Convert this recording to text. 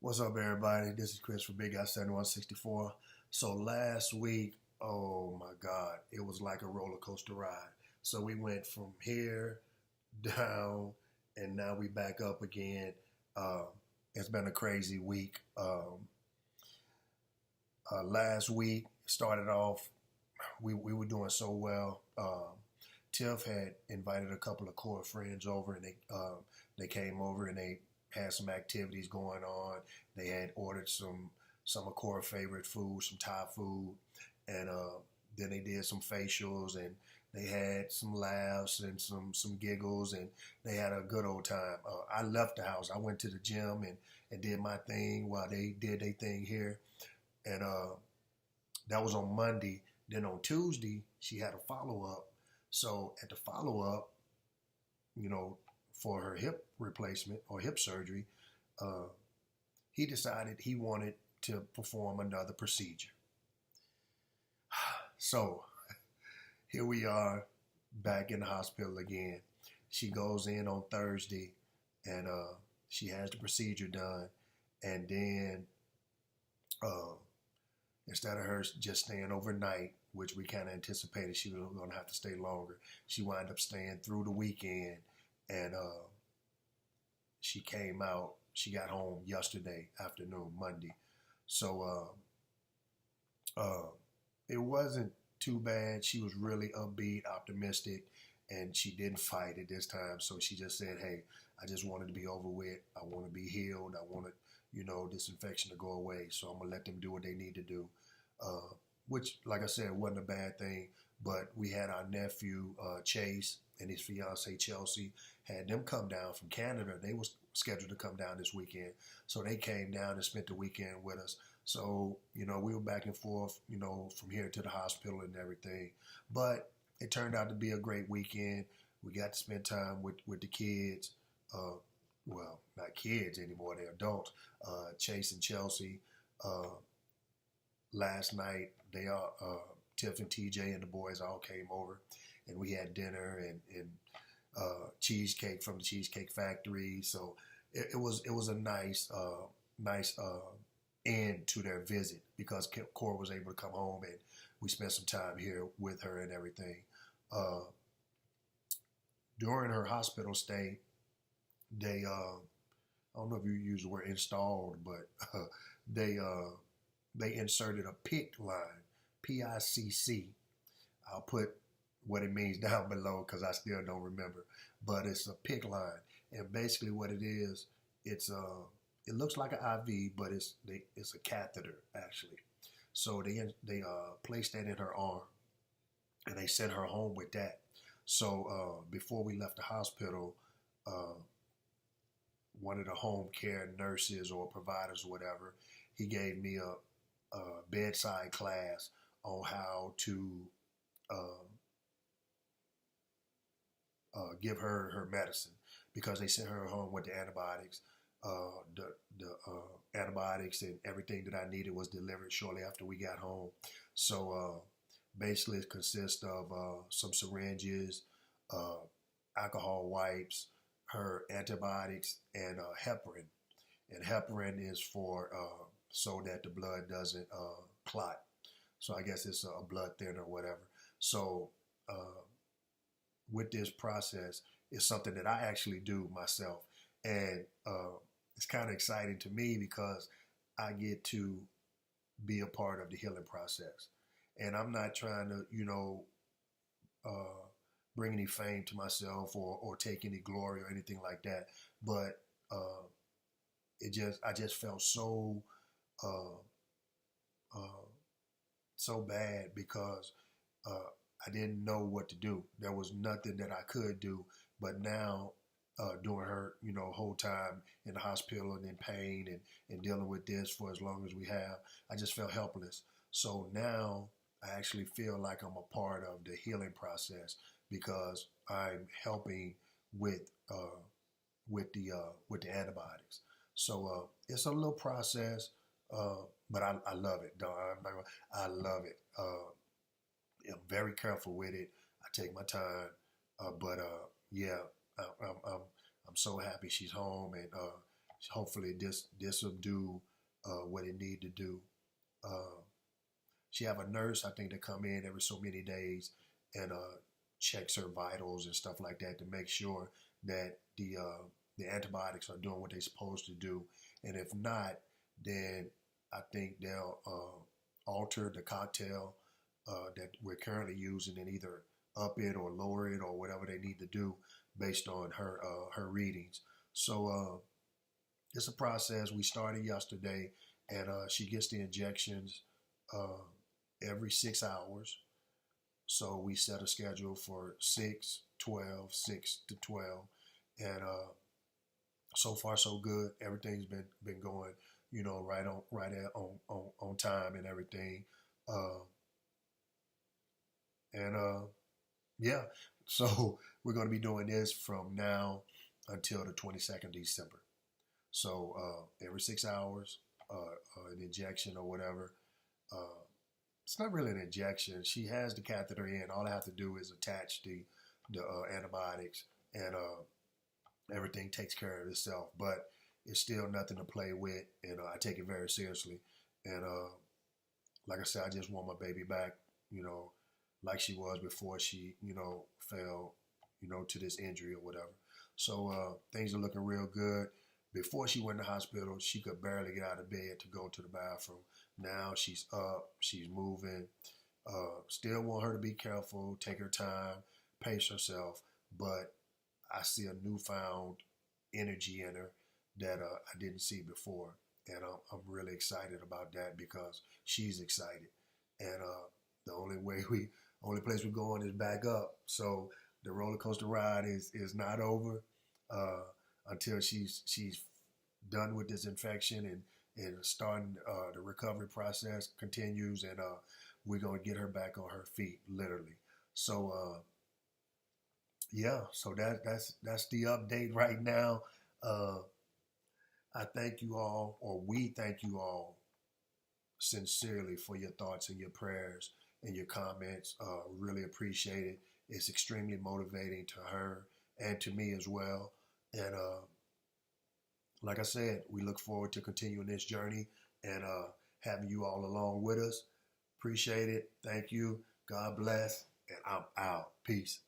What's up, everybody? This is Chris from Bigguy7164. So last week, oh my God, it was like a roller coaster ride. So we went from here down, and now we back up again. Um, it's been a crazy week. Last week started off, we were doing so well. Tiff had invited a couple of core friends over, and they came over and they had some activities going on. They had ordered some of Cora's favorite food, some Thai food, and then they did some facials, and they had some laughs and some giggles, and they had a good old time. I left the house. I went to the gym and did my thing while they did their thing here, and that was on Monday. Then on Tuesday, she had a follow up. So at the follow up, you know, for her hip replacement or hip surgery, uh, he decided he wanted to perform another procedure. So here we are back in the hospital again. She goes in on Thursday, and she has the procedure done. And then uh, instead of her just staying overnight, which we kind of anticipated she was going to have to stay longer, she wound up staying through the weekend. And she came out, she got home yesterday afternoon, Monday. So it wasn't too bad. She was really upbeat, optimistic, and she didn't fight it this time. So she just said, hey, I just wanted to be over with. I want to be healed. I wanted, this infection to go away. So I'm going to let them do what they need to do. Which, like I said, wasn't a bad thing. But we had our nephew, Chase, and his fiancee, Chelsea, had them come down from Canada. They was scheduled to come down this weekend. So they came down and spent the weekend with us. So, we were back and forth, from here to the hospital and everything. But it turned out to be a great weekend. We got to spend time with the kids. Well, not kids anymore, they're adults. Chase and Chelsea. Last night, Tiff and TJ and the boys all came over, and we had dinner and cheesecake from the Cheesecake Factory. So it was a nice end to their visit because Cora was able to come home, and we spent some time here with her and everything. During her hospital stay, they I don't know if you use the word installed, but they inserted a PICC line, PICC. I'll put what it means down below because I still don't remember. But it's a PICC line, and basically what it is, it looks like an IV, but it's a catheter actually. So they placed that in her arm, and they sent her home with that. So before we left the hospital, one of the home care nurses or providers or whatever, he gave me a bedside class on how to give her medicine because they sent her home with the antibiotics. The antibiotics and everything that I needed was delivered shortly after we got home. So basically it consists of some syringes, alcohol wipes, her antibiotics, and heparin. And heparin is for so that the blood doesn't clot. So I guess it's a blood thinner or whatever. So with this process, it's something that I actually do myself. And it's kind of exciting to me because I get to be a part of the healing process. And I'm not trying to, bring any fame to myself or take any glory or anything like that. But I just felt so so bad because I didn't know what to do. There was nothing that I could do. But now, during her, whole time in the hospital and in pain and dealing with this for as long as we have, I just felt helpless. So now I actually feel like I'm a part of the healing process because I'm helping with the antibiotics. So it's a little process, but I love it. I love it. I'm very careful with it. I take my time, but yeah, I'm so happy she's home, and hopefully this will do what it need to do. She have a nurse, I think, to come in every so many days and checks her vitals and stuff like that to make sure that the antibiotics are doing what they're supposed to do. And if not, then I think they'll alter the cocktail that we're currently using and either up it or lower it or whatever they need to do based on her readings. So it's a process. We started yesterday, and she gets the injections every 6 hours. So we set a schedule for 6, 12, 6 to 12, and so far so good. Everything's been going, right on time and everything. Yeah, so we're going to be doing this from now until the 22nd December. So every 6 hours, an injection or whatever. It's not really an injection. She has the catheter in. All I have to do is attach the antibiotics, and everything takes care of itself. But it's still nothing to play with, and I take it very seriously. And like I said, I just want my baby back, like she was before she, fell, to this injury or whatever. So things are looking real good. Before she went to the hospital, she could barely get out of bed to go to the bathroom. Now she's up, she's moving. Still want her to be careful, take her time, pace herself. But I see a newfound energy in her that I didn't see before. And I'm really excited about that because she's excited. And the only place we're going is back up. So the roller coaster ride is not over until she's done with this infection and starting the recovery process continues, and we're gonna get her back on her feet, literally. So yeah, so that's the update right now. I thank you all, or we thank you all sincerely for your thoughts and your prayers and your comments. Really appreciate it. It's extremely motivating to her and to me as well. And like I said, we look forward to continuing this journey and having you all along with us. Appreciate it. Thank you. God bless. And I'm out. Peace.